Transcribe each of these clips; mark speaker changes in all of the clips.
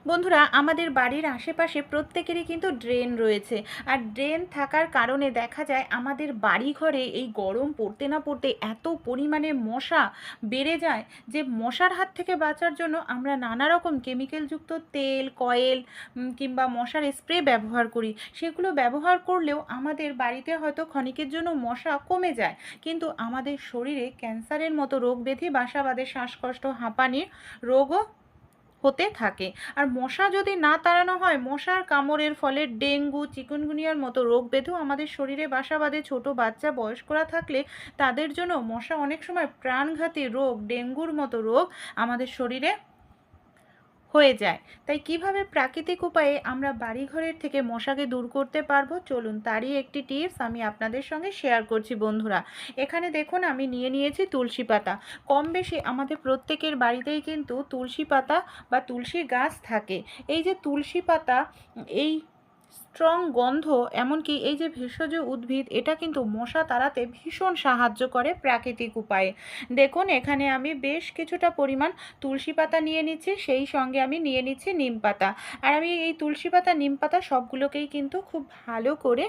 Speaker 1: বন্ধুরা, আমাদের বাড়ির আশেপাশে প্রত্যেকেরই কিন্তু ড্রেন রয়েছে। আর ড্রেন থাকার কারণে দেখা যায় আমাদের বাড়ি ঘরে এই গরম পড়তে না পড়তে এত পরিমাণে মশা বেড়ে যায় যে মশার হাত থেকে বাঁচার জন্য আমরা নানা রকম কেমিক্যালযুক্ত তেল, কয়েল কিংবা মশার স্প্রে ব্যবহার করি। সেগুলো ব্যবহার করলেও আমাদের বাড়িতে হয়তো ক্ষণিকের জন্য মশা কমে যায়, কিন্তু আমাদের শরীরে ক্যান্সারের মতো রোগ ব্যাধি বাসা বাঁধে, শ্বাসকষ্ট, হাঁপানির রোগও হতে থাকে। আর মশা যদি না তাড়ানো হয়, মশার কামড়ের ফলে ডেঙ্গু, চিকুনগুনিয়ার মতো রোগ ব্যাধিও আমাদের শরীরে বাসা বাঁধে। ছোট বাচ্চা, বয়স্করা থাকলে তাদের জন্য মশা অনেক সময় প্রাণঘাতী রোগ, ডেঙ্গুর মতো রোগ আমাদের শরীরে হয়ে যায়। তাই কিভাবে প্রাকৃতিক উপায়ে আমরা বাড়িঘরের থেকে মশাকে দূর করতে পারবো, চলুন তারই একটি টিপস আমি আপনাদের সঙ্গে শেয়ার করছি বন্ধুরা। এখানে দেখুন আমি নিয়ে নিয়েছি তুলসী পাতা। কম বেশি আমাদের প্রত্যেকের বাড়িতেই কিন্তু তুলসী পাতা বা তুলসী গাছ থাকে। এই যে তুলসী পাতা, এই স্ট্রং গন্ধ, এমনকি এই যে ভেষজ উদ্ভিদ, এটা কিন্তু মশা তাড়াতে ভীষণ সাহায্য করে প্রাকৃতিক উপায়ে। দেখুন এখানে আমি বেশ কিছুটা পরিমাণ তুলসী পাতা নিয়ে নিচ্ছি, সেই সঙ্গে আমি নিয়ে নিচ্ছি নিম পাতা। আর আমি এই তুলসী পাতা, নিম পাতা সবগুলোকেই কিন্তু খুব ভালো করে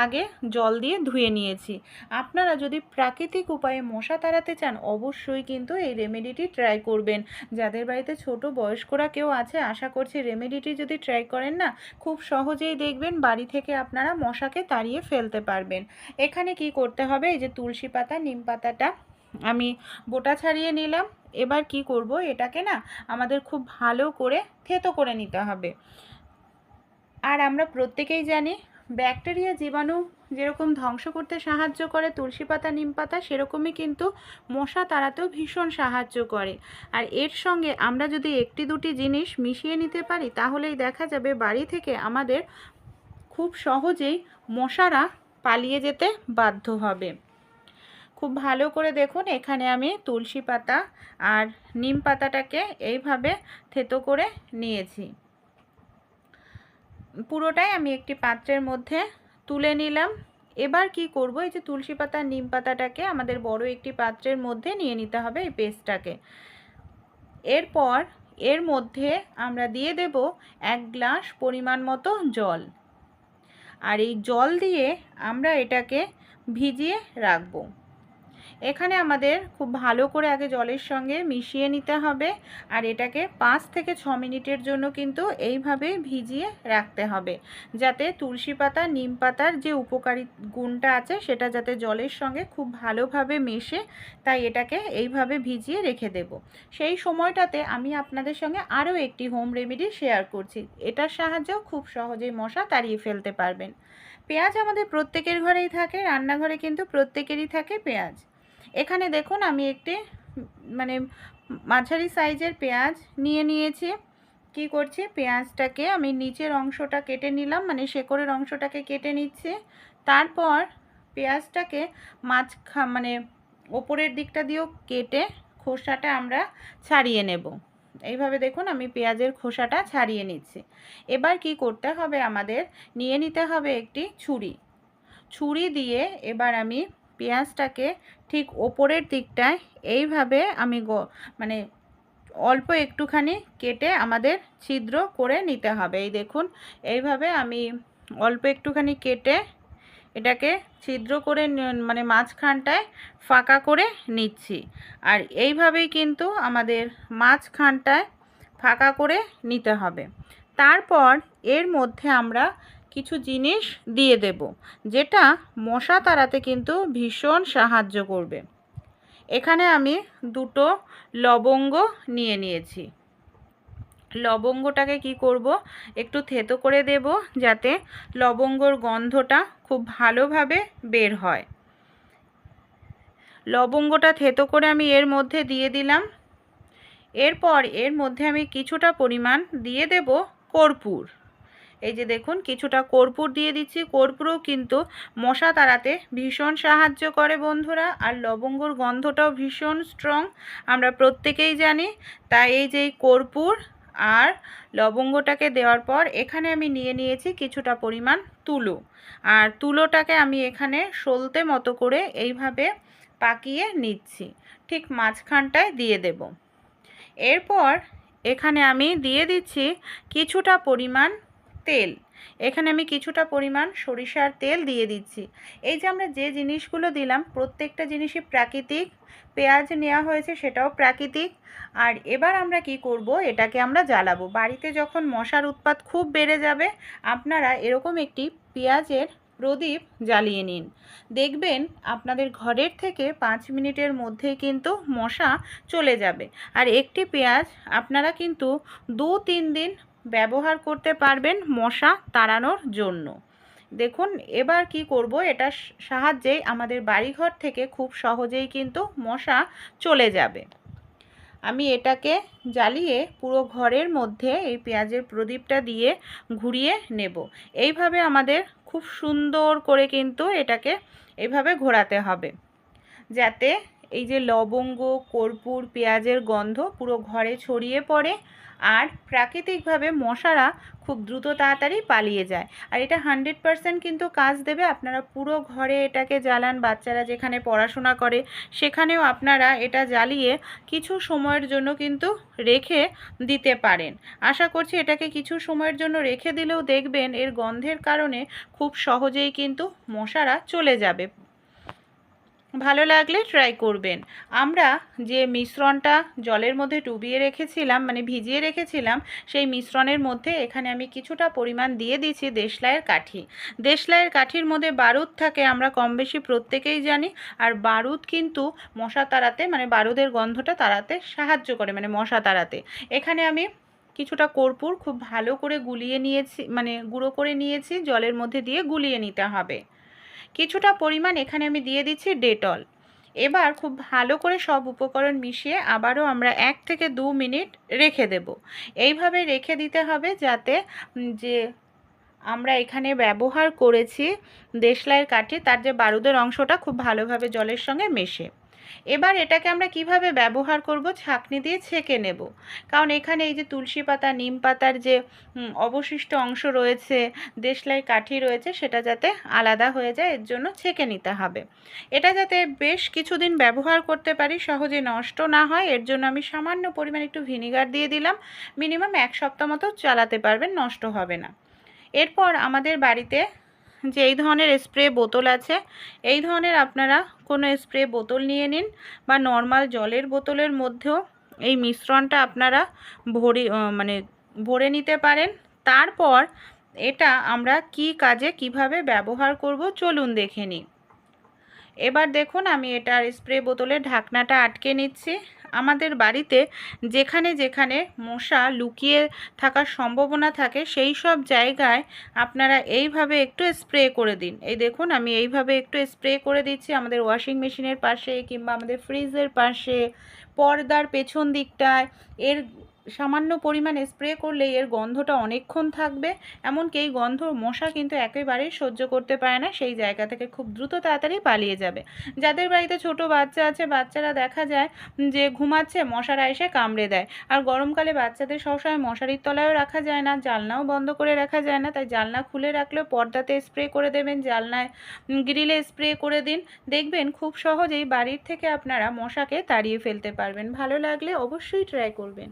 Speaker 1: আগে জল দিয়ে ধুয়ে নিয়েছি। আপনারা যদি প্রাকৃতিক উপায়ে মশা তাড়াতে চান, অবশ্যই কিন্তু এই রেমেডিটি ট্রাই করবেন। যাদের বাড়িতে ছোট বয়স্করা কেউ আছে, আশা করছি রেমেডিটি যদি ট্রাই করেন না, খুব সহজেই দেখবেন বাড়ি থেকে আপনারা মশাকে তাড়িয়ে ফেলতে পারবেন। এখানে কি করতে হবে, এই যে তুলসী পাতা, নিম পাতাটা আমি বোটা ছাড়িয়ে নিলাম। এবার কি করব, এটাকে না আমাদের খুব ভালো করে থেতো করে নিতে হবে। আর আমরা প্রত্যেকেই জানি ব্যাকটেরিয়া, জীবাণু যেরকম ধ্বংস করতে সাহায্য করে তুলসী পাতা, নিম পাতা, সেরকমই কিন্তু মশা তাড়াতেও ভীষণ সাহায্য করে। আর এর সঙ্গে আমরা যদি একটি দুটি জিনিস মিশিয়ে নিতে পারি, তাহলেই দেখা যাবে বাড়ি থেকে আমাদের খুব সহজেই মশারা পালিয়ে যেতে বাধ্য হবে। খুব ভালো করে দেখুন, এখানে আমি তুলসী পাতা আর নিম পাতাটাকে এইভাবে থেতো করে নিয়েছি। পুরোটাই আমি একটি পাত্রের মধ্যে তুলে নিলাম। এবার কি করব, এই যে তুলসী পাতা, নিম পাতাটাকে আমাদের বড় একটি পাত্রের মধ্যে নিয়ে নিতে হবে এই পেস্টটাকে। এরপর এর মধ্যে আমরা দিয়ে দেব 1 গ্লাস পরিমাণ মতো জল। আর এই জল দিয়ে আমরা এটাকে ভিজিয়ে রাখবো। এখানে আমাদের খুব ভালো করে আগে জলের সঙ্গে মিশিয়ে নিতে হবে। আর এটাকে 5 থেকে 6 মিনিটের জন্য কিন্তু এইভাবে ভিজিয়ে রাখতে হবে, যাতে তুলসী পাতা, নিম পাতার যে উপকারী গুণটা আছে সেটা যাতে জলের সঙ্গে খুব ভালোভাবে মেশে। তাই এটাকে এইভাবে ভিজিয়ে রেখে দেব। সেই সময়টাতে আমি আপনাদের সঙ্গে আরও একটি হোম রেমেডি শেয়ার করছি। এটার সাহায্যেও খুব সহজেই মশা তাড়িয়ে ফেলতে পারবেন। পেঁয়াজ আমাদের প্রত্যেকের ঘরেই থাকে, রান্নাঘরে কিন্তু প্রত্যেকেরই থাকে পেঁয়াজ। এখানে দেখুন আমি একটি মাঝারি সাইজের পেঁয়াজ নিয়ে নিয়েছি। কি করছি, পেঁয়াজটাকে আমি নিচের অংশটা কেটে নিলাম, শেকড়ের অংশটাকে কেটে নিচ্ছি। তারপর পেঁয়াজটাকে ওপরের দিকটা দিয়েও কেটে খোসাটা আমরা ছাড়িয়ে নেব। এইভাবে দেখুন আমি পেঁয়াজের খোসাটা ছাড়িয়ে নিচ্ছি। এবার কি করতে হবে, আমাদের নিয়ে নিতে হবে একটি ছুরি দিয়ে এবার আমি পেঁয়াজটাকে ঠিক ওপরের দিকটায় এইভাবে আমি অল্প একটুখানি কেটে আমাদের ছিদ্র করে নিতে হবে। এই দেখুন এইভাবে আমি অল্প একটুখানি কেটে এটাকে ছিদ্র করে মাঝখানটায় ফাঁকা করে নিচ্ছি। আর এইভাবেই কিন্তু আমাদের মাঝখানটায় ফাঁকা করে নিতে হবে। তারপর এর মধ্যে আমরা কিছু জিনিস দিয়ে দেব, যেটা মশা তাড়াতে কিন্তু ভীষণ সাহায্য করবে। এখানে আমি 2টো লবঙ্গ নিয়ে নিয়েছি। লবঙ্গটাকে কি করব, একটু থেতো করে দেব, যাতে লবঙ্গর গন্ধটা খুব ভালোভাবে বের হয়। লবঙ্গটা থেতো করে আমি এর মধ্যে দিয়ে দিলাম। এরপর এর মধ্যে আমি কিছুটা পরিমাণ দিয়ে দেব কর্পূর। এই যে দেখুন কিছুটা কর্পূর দিয়ে দিচ্ছি। কর্পূরও কিন্তু মশা তাড়াতে ভীষণ সাহায্য করে বন্ধুরা। আর লবঙ্গর গন্ধটাও ভীষণ স্ট্রং, আমরা প্রত্যেকেই জানি। তাই এই যে কর্পূর আর লবঙ্গটাকে দেওয়ার পর এখানে আমি নিয়ে নিয়েছি কিছুটা পরিমাণ তুলো। আর তুলোটাকে আমি এখানে সলতে মতো করে এইভাবে পাকিয়ে নিচ্ছি, ঠিক মাঝখানটায় দিয়ে দেব। এরপর এখানে আমি দিয়ে দিচ্ছি কিছুটা পরিমাণ তেল। এখানে আমি কিছুটা পরিমাণ সরিষার তেল দিয়ে দিচ্ছি। এই যে আমরা যে জিনিসগুলো দিলাম প্রত্যেকটা জিনিসই প্রাকৃতিক। পেঁয়াজ নেওয়া হয়েছে সেটাও প্রাকৃতিক। আর এবার আমরা কি করব, এটাকে আমরা জ্বালাবো। বাড়িতে যখন মশার উৎপাত খুব বেড়ে যাবে আপনারা এরকম একটি পেঁয়াজের প্রদীপ জ্বালিয়ে নিন। দেখবেন আপনাদের ঘরের থেকে 5 মিনিটের মধ্যেই কিন্তু মশা চলে যাবে। আর একটি পেঁয়াজ আপনারা কিন্তু 2-3 দিন ব্যবহার করতে পারবেন মশা তাড়ানোর জন্য। দেখুন এবার কি করব, এটা সাহায্যেই আমাদের বাড়িঘর থেকে খুব সহজেই কিন্তু মশা চলে যাবে। আমি এটাকে জ্বালিয়ে পুরো ঘরের মধ্যে এই পেঁয়াজের প্রদীপটা দিয়ে ঘুরিয়ে নেব। এইভাবে আমাদের খুব সুন্দর করে কিন্তু এটাকে এইভাবে ঘোরাতে হবে, যাতে এই যে লবঙ্গ, কর্পূর, পেঁয়াজের গন্ধ পুরো ঘরে ছড়িয়ে পড়ে আর প্রাকৃতিকভাবে মশারা খুব দ্রুত তাড়াতাড়ি পালিয়ে যায়। আর এটা 100% কিন্তু কাজ দেবে। আপনারা পুরো ঘরে এটাকে জ্বালান, বাচ্চারা যেখানে পড়াশোনা করে সেখানেও আপনারা এটা জ্বালিয়ে কিছু সময়ের জন্য কিন্তু রেখে দিতে পারেন। আশা করছি এটাকে কিছু সময়ের জন্য রেখে দিলেও দেখবেন এর গন্ধের কারণে খুব সহজেই কিন্তু মশারা চলে যাবে। ভালো লাগলে ট্রাই করবেন। আমরা যে মিশ্রণটা জলের মধ্যে ডুবিয়ে রেখেছিলাম, মানে ভিজিয়ে রেখেছিলাম, সেই মিশ্রণের মধ্যে এখানে আমি কিছুটা পরিমাণ দিয়ে দিয়েছি দেশলাইয়ের কাঠি। দেশলাইয়ের কাঠির মধ্যে বারুদ থাকে, আমরা কম বেশি প্রত্যেকেই জানি। আর বারুদ কিন্তু মশা তাড়াতে, মানে বারুদের গন্ধটা তাড়াতে সাহায্য করে, মানে মশা তাড়াতে। এখানে আমি কিছুটা কর্পূর খুব ভালো করে গুলিয়ে নিয়েছি, মানে গুঁড়ো করে নিয়েছি, জলের মধ্যে দিয়ে গুলিয়ে নিতে হবে। কিছুটা পরিমাণ এখানে আমি দিয়ে দিচ্ছি ডেটল। এবার খুব ভালো করে সব উপকরণ মিশিয়ে আবারও আমরা 1 থেকে 2 মিনিট রেখে দেব। এইভাবে রেখে দিতে হবে যাতে যে আমরা এখানে ব্যবহার করেছি দেশলাইয়ের কাঠি, তার যে বারুদের অংশটা খুব ভালোভাবে জলের সঙ্গে মেশে। এবার এটাকে আমরা কিভাবে ব্যবহার করব, ছাঁকনি দিয়ে ছেঁকে নেব। কারণ এখানে এই যে তুলসী পাতা, নিম পাতার যে অবশিষ্ট অংশ রয়েছে, দেশলাই কাঠি রয়েছে, সেটা যাতে আলাদা হয়ে যায় এর জন্য ছেঁকে নিতে হবে। এটা যাতে বেশ কিছুদিন ব্যবহার করতে পারি, সহজে নষ্ট না হয়, এর জন্য আমি সামান্য পরিমাণ একটু ভিনিগার দিয়ে দিলাম। মিনিমাম 1 সপ্তাহ মতো চালাতে পারবেন, নষ্ট হবে না। এরপর আমাদের বাড়িতে যে এই ধরনের স্প্রে বোতল আছে, এই ধরনের আপনারা কোনো স্প্রে বোতল নিয়ে নিন, বা নর্মাল জলের বোতলের মধ্যেও এই মিশ্রণটা আপনারা ভরে নিতে পারেন। তারপর এটা আমরা কি কাজে কিভাবে ব্যবহার করব চলুন দেখে নিই। এবার দেখুন আমি এটার স্প্রে বোতলের ঢাকনাটা আটকে নিচ্ছি। আমাদের বাড়িতে যেখানে যেখানে মশা লুকিয়ে থাকার সম্ভাবনা থাকে সেই সব জায়গায় আপনারা এইভাবে একটু স্প্রে করে দিন। এই দেখুন আমি এইভাবে একটু স্প্রে করে দিচ্ছি আমাদের ওয়াশিং মেশিনের পাশে, কিংবা আমাদের ফ্রিজের পাশে, পর্দার পেছন দিকটায়। এর সামান্য পরিমাণ স্প্রে করলে এর গন্ধটা অনেকক্ষণ থাকবে। এমনকি এই গন্ধ মশা কিন্তু একেবারেই সহ্য করতে পারে না, সেই জায়গা থেকে খুব দ্রুত তাড়াতাড়ি পালিয়ে যাবে। যাদের বাড়িতে ছোট বাচ্চা আছে, বাচ্চারা দেখা যায় যে ঘুমাচ্ছে, মশারা এসে কামড়ে দেয়। আর গরমকালে বাচ্চাদের সবসময় মশারির তলায়ও রাখা যায় না, জানলাও বন্ধ করে রাখা যায় না, তাই জানলা খুলে রাখলেও পর্দাতে স্প্রে করে দেবেন, জানলায় গ্রিলে স্প্রে করে দিন। দেখবেন খুব সহজেই বাড়ির থেকে আপনারা মশাকে তাড়িয়ে ফেলতে পারবেন। ভালো লাগলে অবশ্যই ট্রাই করবেন।